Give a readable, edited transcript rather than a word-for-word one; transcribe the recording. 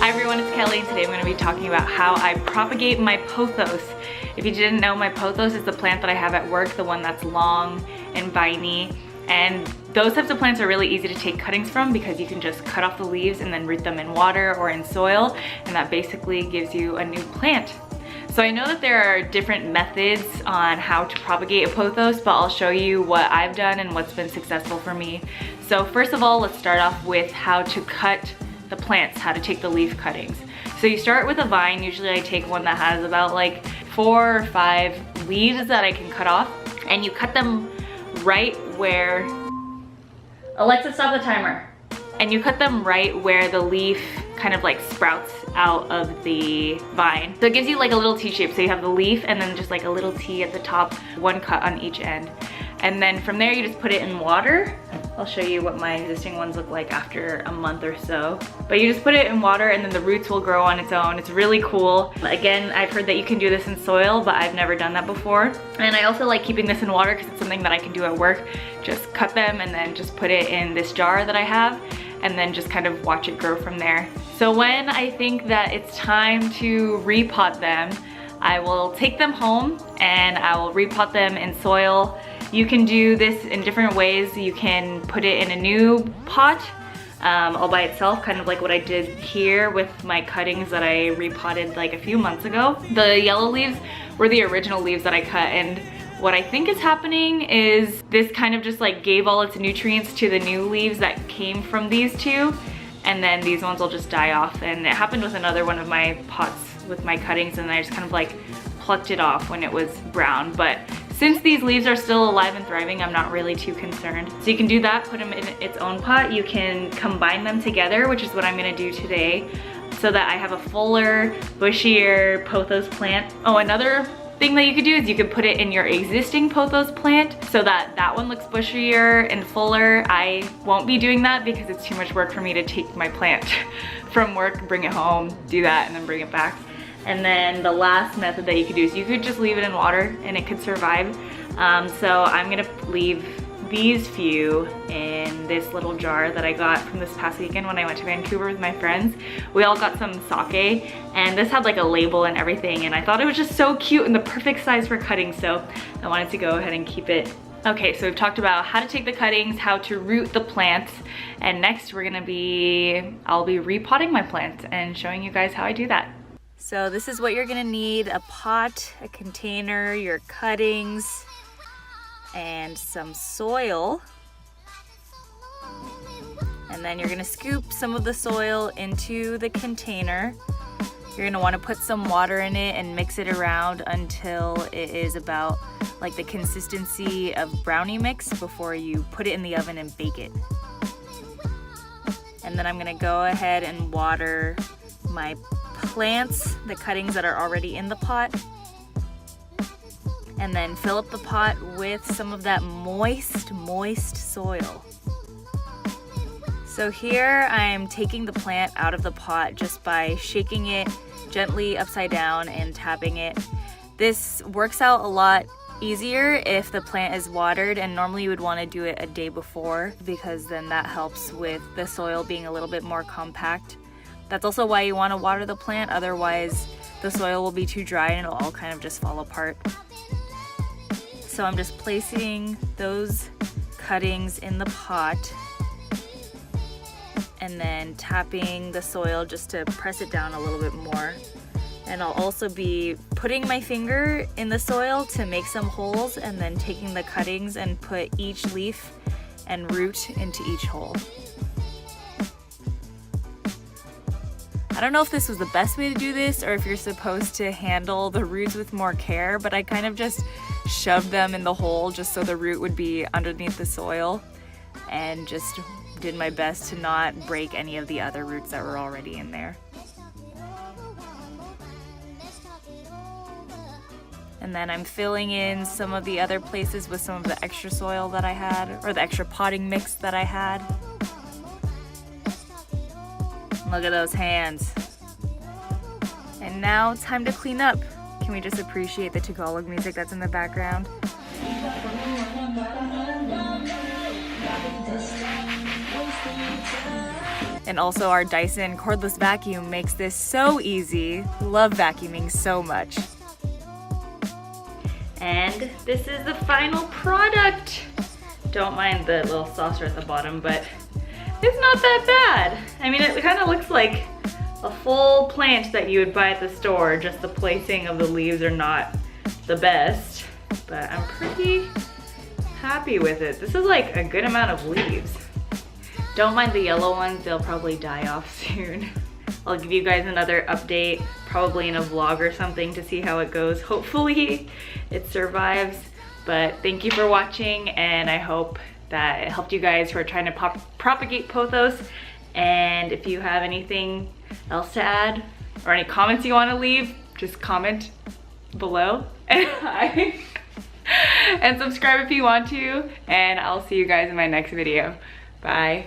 Hi everyone, it's Kelly, and today I'm going to be talking about how I propagate my pothos. If you didn't know, my pothos is the plant that I have at work, the one that's long and viney. And those types of plants are really easy to take cuttings from because you can just cut off the leaves and then root them in water or in soil, and that basically gives you a new plant. So I know that there are different methods on how to propagate a pothos, but I'll show you what I've done and what's been successful for me. So first of all, let's start off with how to cut the plants, how to take the leaf cuttings. So you start with a vine. Usually I take one that has about like 4 or 5 leaves that I can cut off, and you cut them right where, Alexa, stop the timer. And you cut them right where the leaf kind of like sprouts out of the vine. So it gives you like a little T shape. So you have the leaf and then just like a little T at the top, one cut on each end. And then from there you just put it in water. I'll show you what my existing ones look like after a month or so. But you just put it in water and then the roots will grow on its own. It's really cool. Again, I've heard that you can do this in soil, but I've never done that before. And I also like keeping this in water because it's something that I can do at work. Just cut them and then just put it in this jar that I have, and then just kind of watch it grow from there. So when I think that it's time to repot them, I will take them home and I will repot them in soil. You can do this in different ways. You can put it in a new pot all by itself, kind of like what I did here with my cuttings that I repotted like a few months ago. The yellow leaves were the original leaves that I cut, and what I think is happening is this kind of just like gave all its nutrients to the new leaves that came from these two, and then these ones will just die off. And it happened with another one of my pots with my cuttings, and I just kind of like plucked it off when it was brown. But since these leaves are still alive and thriving, I'm not really too concerned. So you can do that, put them in its own pot. You can combine them together, which is what I'm gonna do today, so that I have a fuller, bushier pothos plant. Oh, another thing that you could do is you could put it in your existing pothos plant so that that one looks bushier and fuller. I won't be doing that because it's too much work for me to take my plant from work, bring it home, do that, and then bring it back. And then the last method that you could do is you could just leave it in water and it could survive. So I'm gonna leave these few in this little jar that I got from this past weekend when I went to Vancouver with my friends. We all got some sake, and this had like a label and everything, and I thought it was just so cute and the perfect size for cutting, so I wanted to go ahead and keep it. Okay, so we've talked about how to take the cuttings, how to root the plants, and next I'll be repotting my plants and showing you guys how I do that. So this is what you're gonna need: a pot, a container, your cuttings, and some soil. And then you're gonna scoop some of the soil into the container. You're gonna wanna put some water in it and mix it around until it is about like the consistency of brownie mix before you put it in the oven and bake it. And then I'm gonna go ahead and water my plants, the cuttings that are already in the pot, and then fill up the pot with some of that moist soil. So here I'm taking the plant out of the pot just by shaking it gently upside down and tapping it. This works out a lot easier if the plant is watered, and normally you would want to do it a day before because then that helps with the soil being a little bit more compact. That's also why you want to water the plant, otherwise the soil will be too dry and it'll all kind of just fall apart. So I'm just placing those cuttings in the pot and then tapping the soil just to press it down a little bit more. And I'll also be putting my finger in the soil to make some holes, and then taking the cuttings and put each leaf and root into each hole. I don't know if this was the best way to do this or if you're supposed to handle the roots with more care, but I kind of just shoved them in the hole just so the root would be underneath the soil, and just did my best to not break any of the other roots that were already in there. And then I'm filling in some of the other places with some of the extra soil that I had, or the extra potting mix that I had. Look at those hands. And now time to clean up. Can we just appreciate the Tagalog music that's in the background? And And also our Dyson cordless vacuum makes this so easy. Love vacuuming so much. And this is the final product. Don't mind the little saucer at the bottom, but it's not that bad. I mean, it kind of looks like a full plant that you would buy at the store. Just the placing of the leaves are not the best, but I'm pretty happy with it. This is like a good amount of leaves. Don't mind the yellow ones, they'll probably die off soon. I'll give you guys another update, probably in a vlog or something, to see how it goes. Hopefully it survives, but thank you for watching, and I hope that it helped you guys who are trying to propagate pothos. And if you have anything else to add or any comments you want to leave, just comment below. And subscribe if you want to, and I'll see you guys in my next video. Bye.